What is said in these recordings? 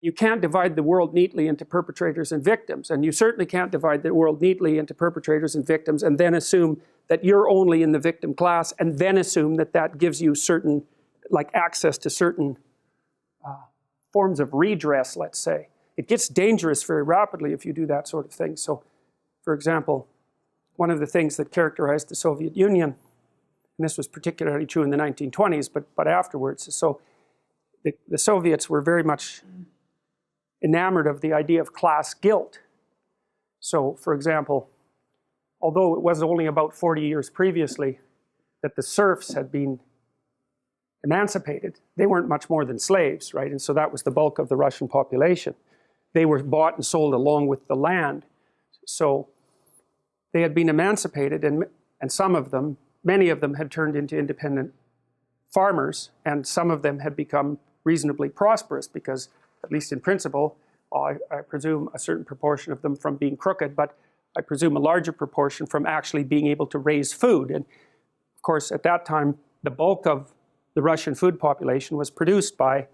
you can't divide the world neatly into perpetrators and victims, and you certainly can't divide the world neatly into perpetrators and victims and then assume that you're only in the victim class and then assume that that gives you certain, like access to certain forms of redress, let's say. It gets dangerous very rapidly if you do that sort of thing. So, for example, one of the things that characterized the Soviet Union, and this was particularly true in the 1920s, but afterwards, so the Soviets were very much enamored of the idea of class guilt. So, for example, although it was only about 40 years previously that the serfs had been emancipated, they weren't much more than slaves, right? And so that was the bulk of the Russian population. They were bought and sold along with the land. So they had been emancipated, and some of them, many of them had turned into independent farmers, and some of them had become reasonably prosperous because, at least in principle, I presume a certain proportion of them from being crooked, but I presume a larger proportion from actually being able to raise food. And of course, at that time, the bulk of the Russian food population was produced by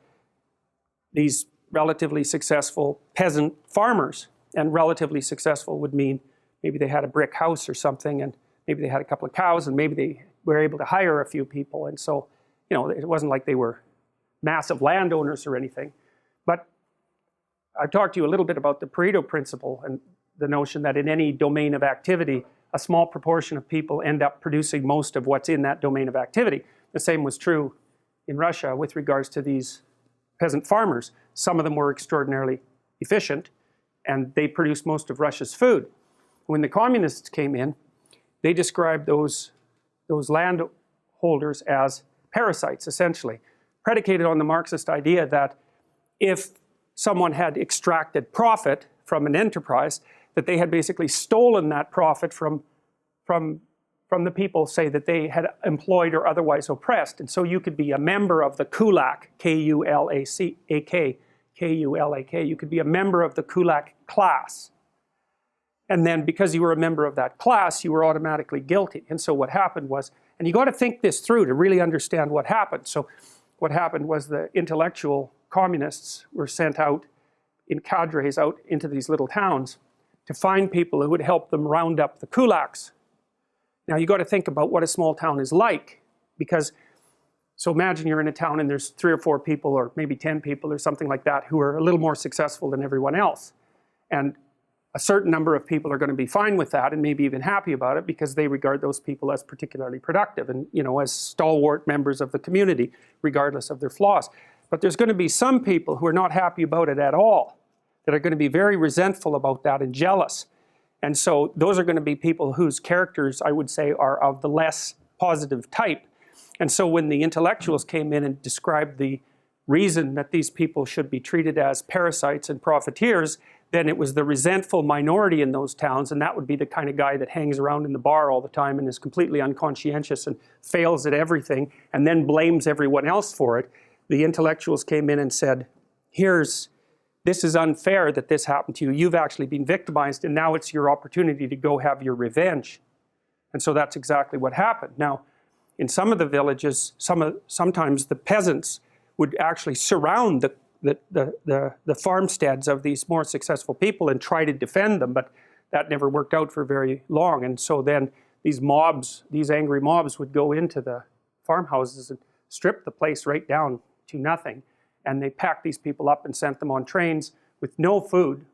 these relatively successful peasant farmers. And relatively successful would mean maybe they had a brick house or something, and maybe they had a couple of cows, and maybe they were able to hire a few people. And so, you know, it wasn't like they were massive landowners or anything. But I've talked to you a little bit about the Pareto principle and the notion that in any domain of activity, a small proportion of people end up producing most of what's in that domain of activity. The same was true in Russia with regards to these peasant farmers. Some of them were extraordinarily efficient, and they produced most of Russia's food. When the communists came in, they described those landholders as parasites, essentially, predicated on the Marxist idea that if someone had extracted profit from an enterprise, that they had basically stolen that profit from the people, say, that they had employed or otherwise oppressed. And so you could be a member of the kulak, K-U-L-A-K, K-U-L-A-K. You could be a member of the kulak class. And then because you were a member of that class, you were automatically guilty. And so what happened was, and you got to think this through to really understand what happened. So what happened was the intellectual communists were sent out in cadres out into these little towns to find people who would help them round up the kulaks. Now you got to think about what a small town is like, because, so imagine you're in a town and there's 3 or 4 people or maybe 10 people or something like that who are a little more successful than everyone else. And a certain number of people are going to be fine with that and maybe even happy about it because they regard those people as particularly productive and, you know, as stalwart members of the community, regardless of their flaws. But there's going to be some people who are not happy about it at all, that are going to be very resentful about that and jealous. And so those are going to be people whose characters, I would say, are of the less positive type. And so when the intellectuals came in and described the reason that these people should be treated as parasites and profiteers, then it was the resentful minority in those towns, and that would be the kind of guy that hangs around in the bar all the time and is completely unconscientious and fails at everything and then blames everyone else for it. The intellectuals came in and said, this is unfair that this happened to you. You've actually been victimized, and now it's your opportunity to go have your revenge. And so that's exactly what happened. Now, in some of the villages, sometimes the peasants would actually surround the farmsteads of these more successful people and try to defend them, but that never worked out for very long. And so then these mobs, these angry mobs, would go into the farmhouses and strip the place right down to nothing. And they packed these people up and sent them on trains with no food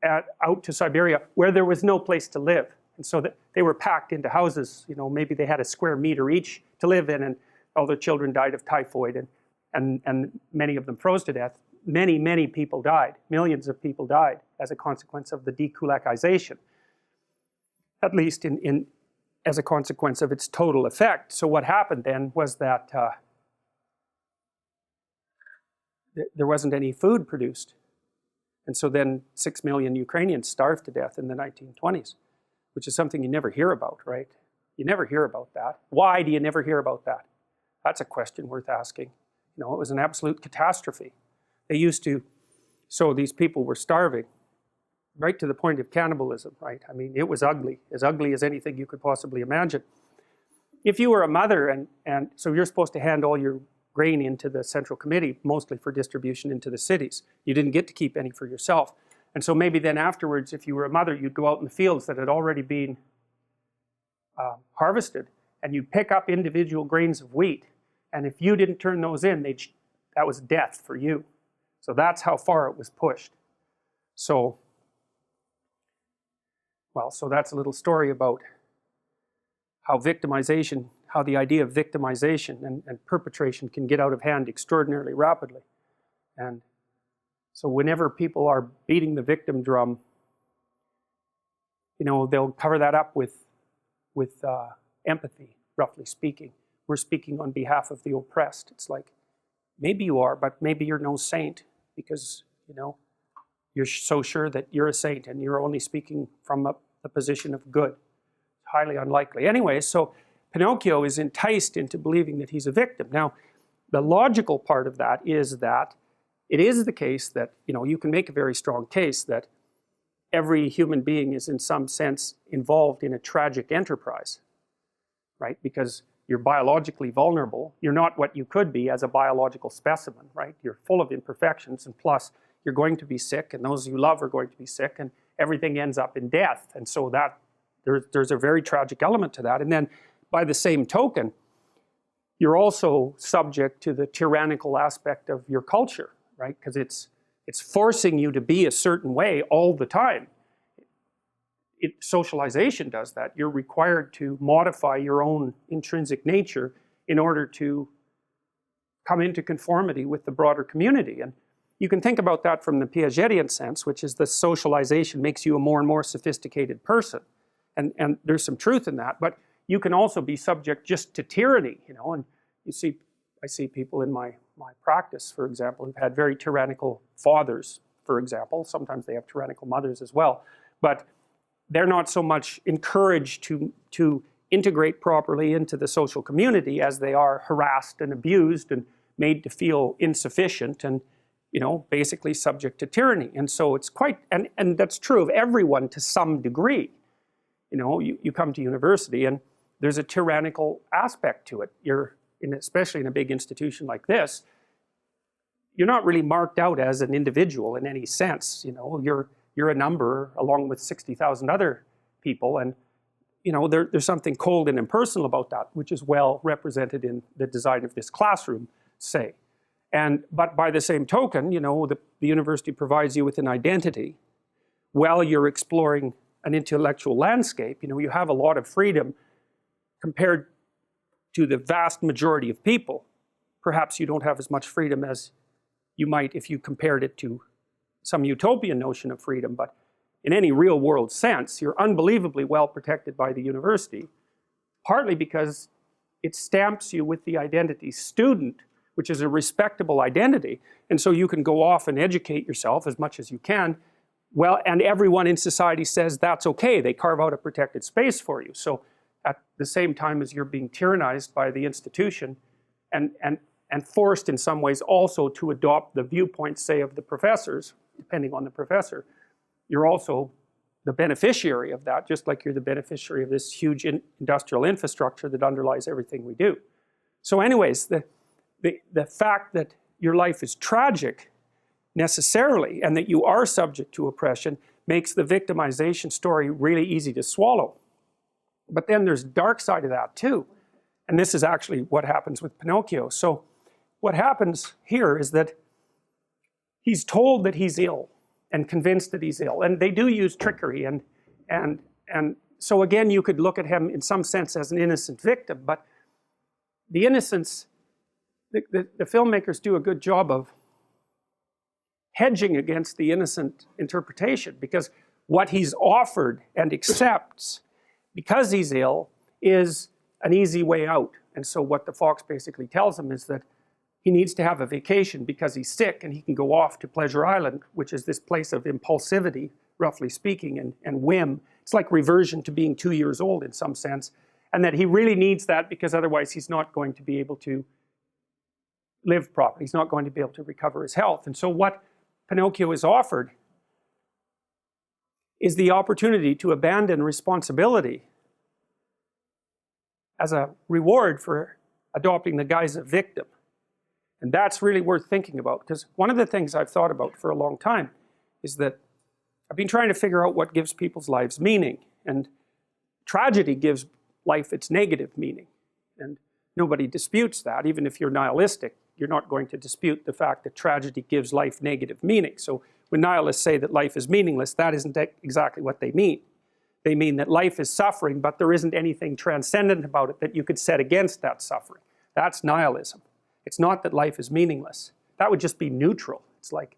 out to Siberia, where there was no place to live. And so that they were packed into houses, you know, maybe they had a square meter each to live in, and all their children died of typhoid, and many of them froze to death. Many, many people died. Millions of people died as a consequence of the dekulakization, at least as a consequence of its total effect. So what happened then was that there wasn't any food produced. And so then 6 million Ukrainians starved to death in the 1920s, which is something you never hear about, right? You never hear about that. Why do you never hear about that? That's a question worth asking. You know, it was an absolute catastrophe. They used to, so these people were starving, right to the point of cannibalism, right? I mean, it was ugly as anything you could possibly imagine. If you were a mother and so you're supposed to hand all your grain into the Central Committee, mostly for distribution into the cities. You didn't get to keep any for yourself. And so maybe then afterwards, if you were a mother, you'd go out in the fields that had already been harvested, and you'd pick up individual grains of wheat. And if you didn't turn those in, that was death for you. So that's how far it was pushed. So, well, so that's a little story about how victimization, how the idea of victimization and perpetration can get out of hand extraordinarily rapidly. And so whenever people are beating the victim drum, you know, they'll cover that up with empathy, roughly speaking. We're speaking on behalf of the oppressed. It's like, maybe you are, but maybe you're no saint because, you know, you're so sure that you're a saint and you're only speaking from the position of good. Highly unlikely. Anyway, so Pinocchio is enticed into believing that he's a victim. Now, the logical part of that is that it is the case that, you know, you can make a very strong case that every human being is in some sense involved in a tragic enterprise, right? Because you're biologically vulnerable. You're not what you could be as a biological specimen, right? You're full of imperfections, and plus you're going to be sick, and those you love are going to be sick, and everything ends up in death. And so that there's a very tragic element to that. And then by the same token, you're also subject to the tyrannical aspect of your culture, right? Because it's forcing you to be a certain way all the time. Socialization does that. You're required to modify your own intrinsic nature in order to come into conformity with the broader community. And you can think about that from the Piagetian sense, which is the socialization makes you a more and more sophisticated person. And there's some truth in that, but you can also be subject just to tyranny, you know. And I see people in my practice, for example, who've had very tyrannical fathers, for example. Sometimes they have tyrannical mothers as well, but they're not so much encouraged to integrate properly into the social community as they are harassed and abused and made to feel insufficient and, you know, basically subject to tyranny. And so it's quite, and that's true of everyone to some degree. You know, you come to university and there's a tyrannical aspect to it. Especially in a big institution like this, you're not really marked out as an individual in any sense. You know, you're a number along with 60,000 other people, and you know there's something cold and impersonal about that, which is well represented in the design of this classroom, say. But by the same token, you know, the university provides you with an identity while you're exploring an intellectual landscape. You know, you have a lot of freedom compared to the vast majority of people. Perhaps you don't have as much freedom as you might if you compared it to some utopian notion of freedom, but in any real world sense, you're unbelievably well protected by the university, partly because it stamps you with the identity student, which is a respectable identity, and so you can go off and educate yourself as much as you can. Well, and everyone in society says that's okay. They carve out a protected space for you. So at the same time as you're being tyrannized by the institution and forced in some ways also to adopt the viewpoints, say, of the professors, depending on the professor, you're also the beneficiary of that, just like you're the beneficiary of this huge industrial infrastructure that underlies everything we do. So anyways, the fact that your life is tragic necessarily and that you are subject to oppression makes the victimization story really easy to swallow. But then there's a dark side of that too. And this is actually what happens with Pinocchio. So what happens here is that he's told that he's ill and convinced that he's ill. And they do use trickery. And so again, you could look at him in some sense as an innocent victim. But the innocence, the filmmakers do a good job of hedging against the innocent interpretation, because what he's offered and accepts because he's ill is an easy way out. And so what the fox basically tells him is that he needs to have a vacation because he's sick, and he can go off to Pleasure Island, which is this place of impulsivity, roughly speaking, and whim. It's like reversion to being 2 years old in some sense, and that he really needs that because otherwise he's not going to be able to live properly. He's not going to be able to recover his health. And so what Pinocchio is offered is the opportunity to abandon responsibility as a reward for adopting the guise of victim. And that's really worth thinking about, because one of the things I've thought about for a long time is that I've been trying to figure out what gives people's lives meaning. And tragedy gives life its negative meaning. And nobody disputes that. Even if you're nihilistic, you're not going to dispute the fact that tragedy gives life negative meaning. So when nihilists say that life is meaningless, that isn't exactly what they mean. They mean that life is suffering, but there isn't anything transcendent about it that you could set against that suffering. That's nihilism. It's not that life is meaningless. That would just be neutral. It's like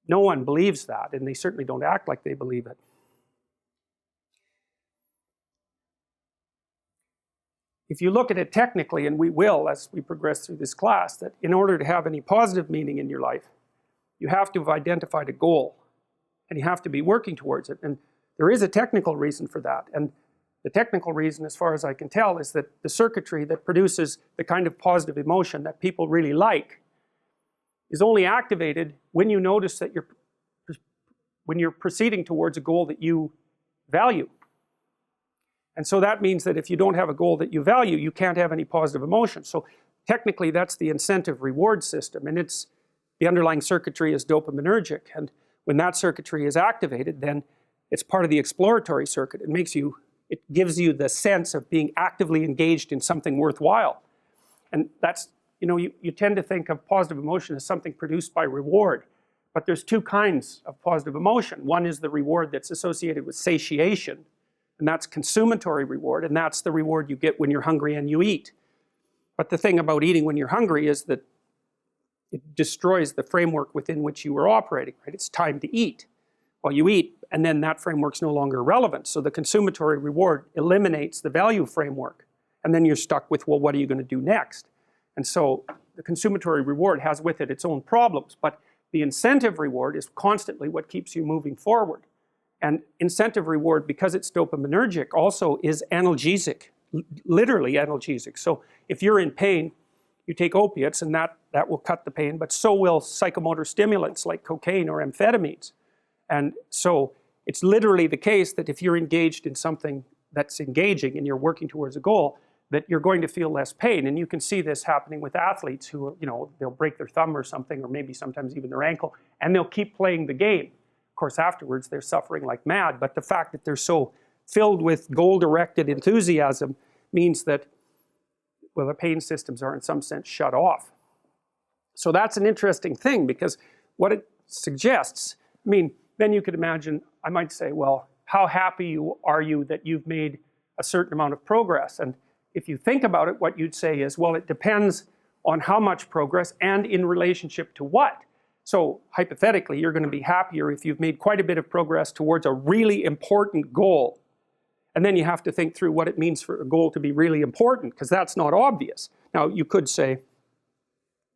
no one believes that, and they certainly don't act like they believe it. If you look at it technically, and we will as we progress through this class, that in order to have any positive meaning in your life, you have to have identified a goal, and you have to be working towards it. And there is a technical reason for that. And the technical reason, as far as I can tell, is that the circuitry that produces the kind of positive emotion that people really like is only activated when you notice that when you're proceeding towards a goal that you value. And so that means that if you don't have a goal that you value, you can't have any positive emotion. So technically that's the incentive reward system, and the underlying circuitry is dopaminergic. And when that circuitry is activated, then it's part of the exploratory circuit. It gives you the sense of being actively engaged in something worthwhile. And that's, you tend to think of positive emotion as something produced by reward. But there's two kinds of positive emotion. One is the reward that's associated with satiation, and that's consummatory reward, and that's the reward you get when you're hungry and you eat. But the thing about eating when you're hungry is that it destroys the framework within which you were operating, right? It's time to eat. Well, you eat, and then that framework's no longer relevant. So the consummatory reward eliminates the value framework. And then you're stuck with, well, what are you going to do next? And so the consummatory reward has with it its own problems. But the incentive reward is constantly what keeps you moving forward. And incentive reward, because it's dopaminergic, also is analgesic, literally analgesic. So if you're in pain, you take opiates, and that will cut the pain, but so will psychomotor stimulants like cocaine or amphetamines. And so it's literally the case that if you're engaged in something that's engaging and you're working towards a goal, that you're going to feel less pain. And you can see this happening with athletes who, they'll break their thumb or something, or maybe sometimes even their ankle, and they'll keep playing the game. Of course, afterwards, they're suffering like mad, but the fact that they're so filled with goal-directed enthusiasm means that, well, their pain systems are in some sense shut off. So that's an interesting thing, because what it suggests, then you could imagine, I might say, well, how happy are you that you've made a certain amount of progress? And if you think about it, what you'd say is, well, it depends on how much progress and in relationship to what. So hypothetically, you're going to be happier if you've made quite a bit of progress towards a really important goal. And then you have to think through what it means for a goal to be really important, because that's not obvious. Now, you could say,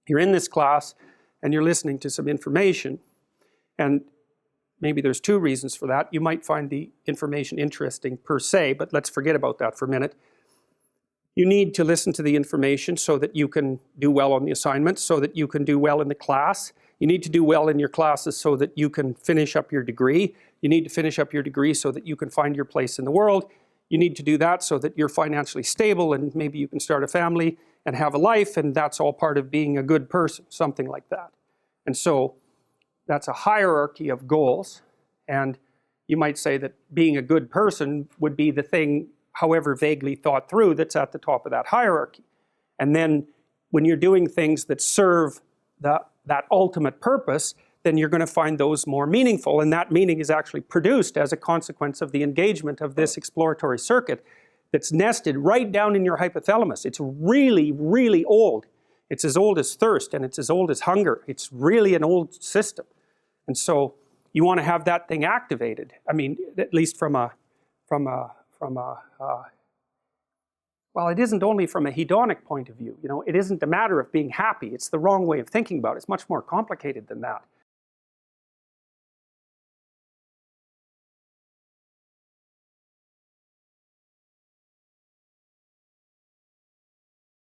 you're in this class and you're listening to some information, and maybe there's two reasons for that. You might find the information interesting per se, but let's forget about that for a minute. You need to listen to the information so that you can do well on the assignments, so that you can do well in the class. You need to do well in your classes so that you can finish up your degree. You need to finish up your degree so that you can find your place in the world. You need to do that so that you're financially stable and maybe you can start a family and have a life, and that's all part of being a good person, something like that. And so that's a hierarchy of goals, and you might say that being a good person would be the thing, however vaguely thought through, that's at the top of that hierarchy. And then when you're doing things that serve that ultimate purpose, then you're going to find those more meaningful, and that meaning is actually produced as a consequence of the engagement of this exploratory circuit that's nested right down in your hypothalamus. It's really, really old. It's as old as thirst, and it's as old as hunger. It's really an old system. And so you want to have that thing activated. At least well, it isn't only from a hedonic point of view. It isn't a matter of being happy. It's the wrong way of thinking about it. It's much more complicated than that.